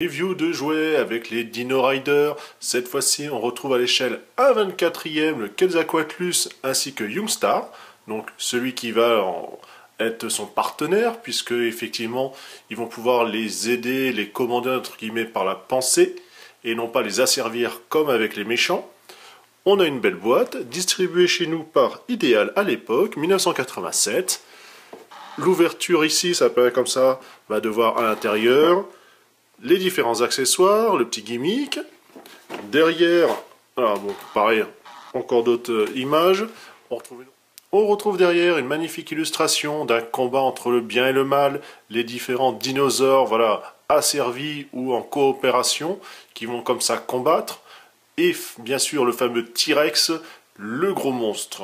Review de jouets avec les Dino Riders. Cette fois-ci, on retrouve à l'échelle 1/24e le Quetzalcoatlus ainsi que Youngstar. Donc celui qui va être son partenaire, puisque effectivement, ils vont pouvoir les aider, les commander entre guillemets par la pensée, et non pas les asservir comme avec les méchants. On a une belle boîte, distribuée chez nous par Ideal à l'époque, 1987. L'ouverture ici, ça paraît comme ça, de voir à l'intérieur les différents accessoires, le petit gimmick. Derrière, alors bon, pareil, encore d'autres images. On retrouve derrière une magnifique illustration d'un combat entre le bien et le mal, les différents dinosaures, voilà, asservis ou en coopération, qui vont comme ça combattre. Et bien sûr le fameux T-Rex, le gros monstre.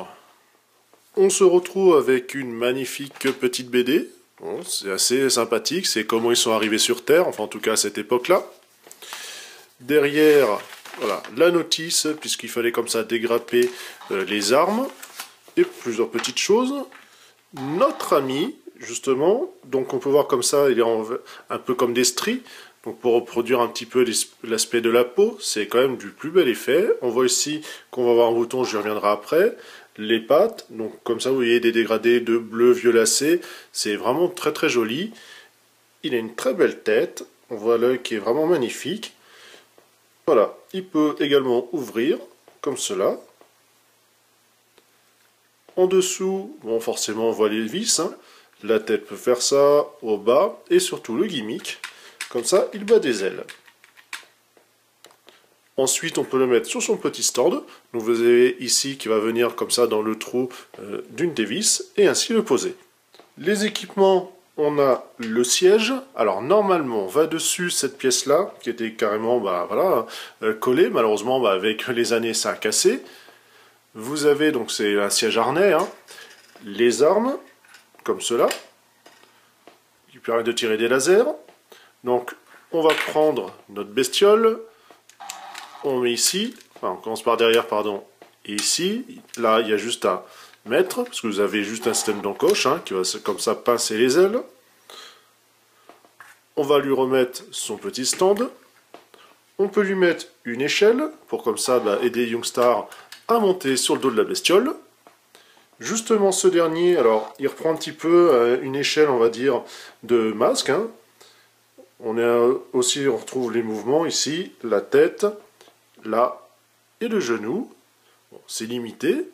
On se retrouve avec une magnifique petite BD. Bon, c'est assez sympathique, c'est comment ils sont arrivés sur Terre, enfin en tout cas à cette époque-là. Derrière, voilà, la notice, puisqu'il fallait comme ça dégrapper les armes, et plusieurs petites choses. Notre ami, justement, donc on peut voir comme ça, il est un peu comme des stries, donc pour reproduire un petit peu l'aspect de la peau, c'est quand même du plus bel effet. On voit ici qu'on va avoir un bouton, j'y reviendrai après. Les pattes, donc comme ça vous voyez des dégradés de bleu violacé, c'est vraiment très très joli. Il a une très belle tête, on voit l'œil qui est vraiment magnifique. Voilà, il peut également ouvrir comme cela. En dessous, bon forcément on voit les vis, hein. La tête peut faire ça, au bas, et surtout le gimmick, comme ça il bat des ailes. Ensuite, on peut le mettre sur son petit stand. Donc vous avez ici qui va venir comme ça dans le trou d'une des vis et ainsi le poser. Les équipements, on a le siège. Alors normalement, on va dessus cette pièce-là qui était carrément voilà, collée. Malheureusement, avec les années, ça a cassé. Vous avez, donc c'est un siège harnais, hein, les armes, comme cela, qui permettent de tirer des lasers. Donc on va prendre notre bestiole. On met ici, enfin on commence par derrière, pardon, et ici, là il y a juste à mettre, parce que vous avez juste un système d'encoche, hein, qui va comme ça pincer les ailes. On va lui remettre son petit stand. On peut lui mettre une échelle, pour comme ça aider Youngstar à monter sur le dos de la bestiole. Justement ce dernier, alors il reprend un petit peu une échelle, on va dire, de masque. Hein. On retrouve les mouvements ici, la tête, là et le genou. Bon, c'est limité.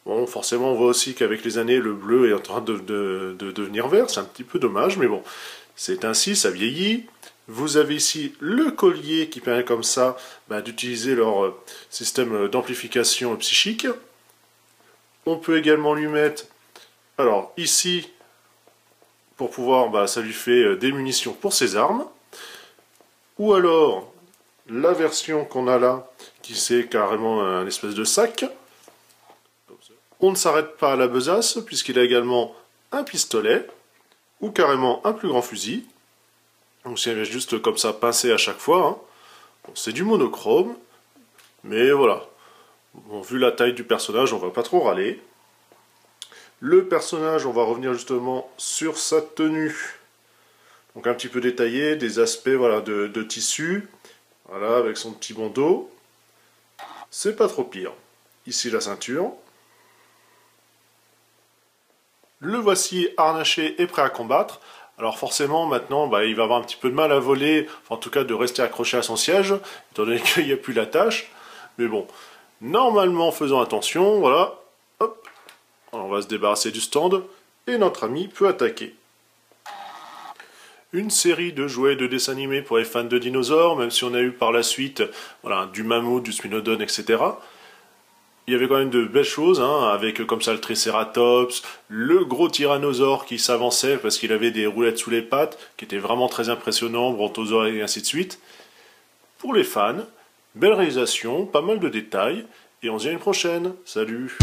Bon, forcément, on voit aussi qu'avec les années, le bleu est en train de devenir vert. C'est un petit peu dommage, mais bon, c'est ainsi, ça vieillit. Vous avez ici le collier qui permet comme ça d'utiliser leur système d'amplification psychique. On peut également lui mettre, alors ici, pour pouvoir, ça lui fait des munitions pour ses armes. Ou alors, la version qu'on a là, qui c'est carrément un espèce de sac. On ne s'arrête pas à la besace, puisqu'il a également un pistolet, ou carrément un plus grand fusil. Donc c'est juste comme ça pincé à chaque fois. Hein. Bon, c'est du monochrome, mais voilà. Bon, vu la taille du personnage, on va pas trop râler. Le personnage, on va revenir justement sur sa tenue. Donc un petit peu détaillé, des aspects voilà, de tissu. Voilà, avec son petit bandeau. C'est pas trop pire. Ici la ceinture. Le voici harnaché et prêt à combattre. Alors forcément, maintenant, il va avoir un petit peu de mal à voler, enfin, en tout cas de rester accroché à son siège, étant donné qu'il n'y a plus l'attache. Mais bon, normalement, faisons attention, voilà. Hop, on va se débarrasser du stand, et notre ami peut attaquer. Une série de jouets de dessins animés pour les fans de dinosaures, même si on a eu par la suite voilà, du mammouth, du spinodon, etc. Il y avait quand même de belles choses, hein, avec comme ça le Triceratops, le gros tyrannosaure qui s'avançait parce qu'il avait des roulettes sous les pattes, qui étaient vraiment très impressionnants, brontosaures et ainsi de suite. Pour les fans, belle réalisation, pas mal de détails, et on se dit à une prochaine. Salut!